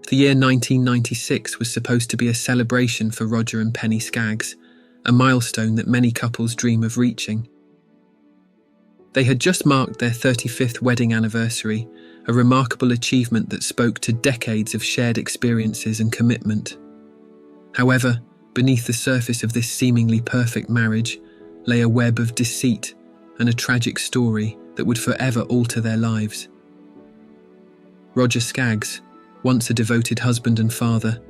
The year 1996 was supposed to be a celebration for Roger and Penny Skaggs, a milestone that many couples dream of reaching. They had just marked their 35th wedding anniversary, a remarkable achievement that spoke to decades of shared experiences and commitment. However, beneath the surface of this seemingly perfect marriage lay a web of deceit and a tragic story that would forever alter their lives. Roger Skaggs, once a devoted husband and father,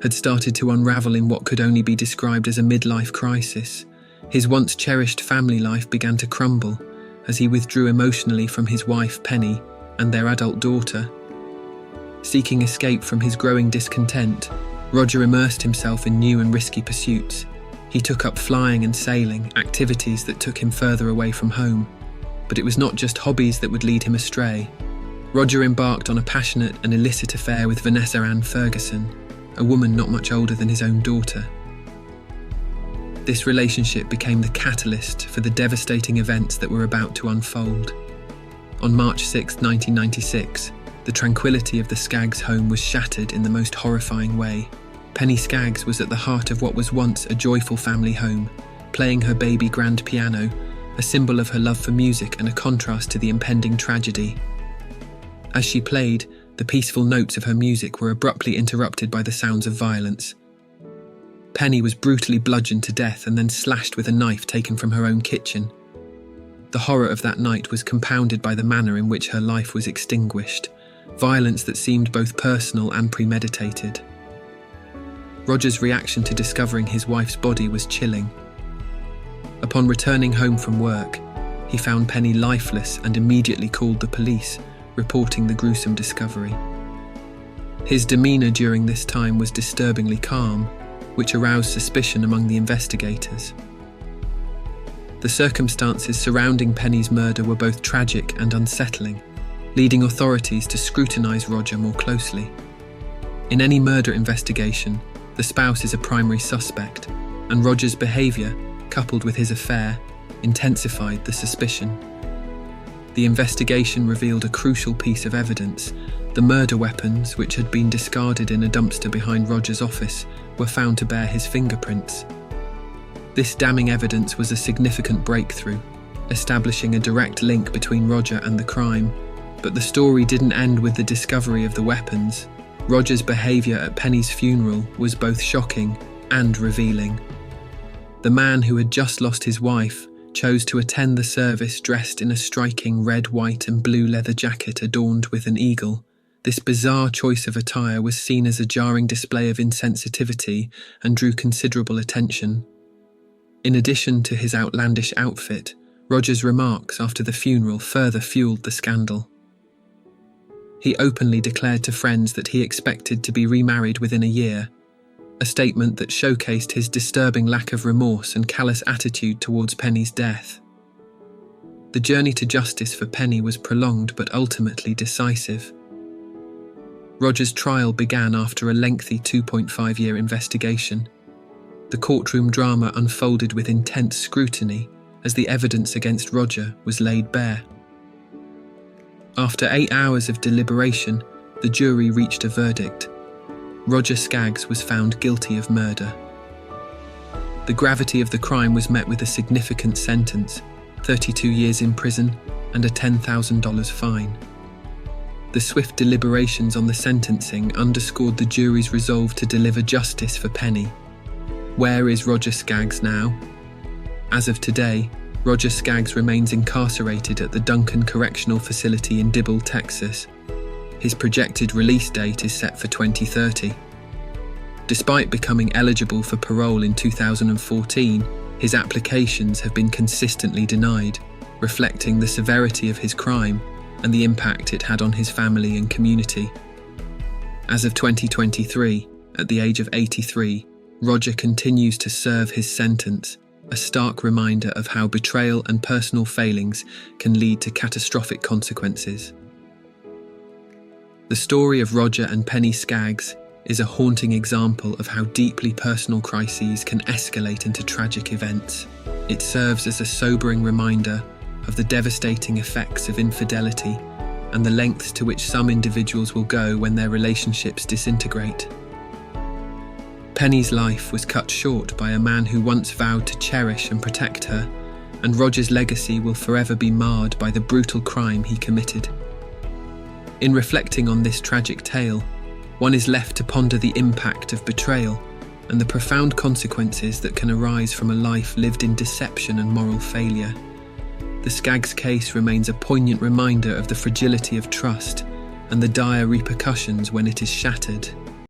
had started to unravel in what could only be described as a midlife crisis. His once cherished family life began to crumble as he withdrew emotionally from his wife Penny and their adult daughter. Seeking escape from his growing discontent, Roger immersed himself in new and risky pursuits. He took up flying and sailing, activities that took him further away from home. But it was not just hobbies that would lead him astray. Roger embarked on a passionate and illicit affair with Vanessa Ann Ferguson, a woman not much older than his own daughter. This relationship became the catalyst for the devastating events that were about to unfold. On March 6, 1996, the tranquility of the Skaggs' home was shattered in the most horrifying way. Penny Skaggs was at the heart of what was once a joyful family home, playing her baby grand piano, a symbol of her love for music and a contrast to the impending tragedy. As she played, the peaceful notes of her music were abruptly interrupted by the sounds of violence. Penny was brutally bludgeoned to death and then slashed with a knife taken from her own kitchen. The horror of that night was compounded by the manner in which her life was extinguished, violence that seemed both personal and premeditated. Roger's reaction to discovering his wife's body was chilling. Upon returning home from work, he found Penny lifeless and immediately called the police, reporting the gruesome discovery. His demeanour during this time was disturbingly calm, which aroused suspicion among the investigators. The circumstances surrounding Penny's murder were both tragic and unsettling, leading authorities to scrutinise Roger more closely. In any murder investigation, the spouse is a primary suspect, and Roger's behaviour, coupled with his affair, intensified the suspicion. The investigation revealed a crucial piece of evidence. The murder weapons, which had been discarded in a dumpster behind Roger's office, were found to bear his fingerprints. This damning evidence was a significant breakthrough, establishing a direct link between Roger and the crime. But the story didn't end with the discovery of the weapons. Roger's behaviour at Penny's funeral was both shocking and revealing. The man who had just lost his wife chose to attend the service dressed in a striking red, white and blue leather jacket adorned with an eagle. This bizarre choice of attire was seen as a jarring display of insensitivity and drew considerable attention. In addition to his outlandish outfit, Roger's remarks after the funeral further fueled the scandal. He openly declared to friends that he expected to be remarried within a year, a statement that showcased his disturbing lack of remorse and callous attitude towards Penny's death. The journey to justice for Penny was prolonged but ultimately decisive. Roger's trial began after a lengthy 2.5-year investigation. The courtroom drama unfolded with intense scrutiny as the evidence against Roger was laid bare. After 8 hours of deliberation, the jury reached a verdict. Roger Skaggs was found guilty of murder. The gravity of the crime was met with a significant sentence, 32 years in prison and a $10,000 fine. The swift deliberations on the sentencing underscored the jury's resolve to deliver justice for Penny. Where is Roger Skaggs now? As of today, Roger Skaggs remains incarcerated at the Duncan Correctional Facility in Dibble, Texas. His projected release date is set for 2030. Despite becoming eligible for parole in 2014, his applications have been consistently denied, reflecting the severity of his crime and the impact it had on his family and community. As of 2023, at the age of 83, Roger continues to serve his sentence, a stark reminder of how betrayal and personal failings can lead to catastrophic consequences. The story of Roger and Penny Skaggs is a haunting example of how deeply personal crises can escalate into tragic events. It serves as a sobering reminder of the devastating effects of infidelity and the lengths to which some individuals will go when their relationships disintegrate. Penny's life was cut short by a man who once vowed to cherish and protect her, and Roger's legacy will forever be marred by the brutal crime he committed. In reflecting on this tragic tale, one is left to ponder the impact of betrayal and the profound consequences that can arise from a life lived in deception and moral failure. The Skaggs case remains a poignant reminder of the fragility of trust and the dire repercussions when it is shattered.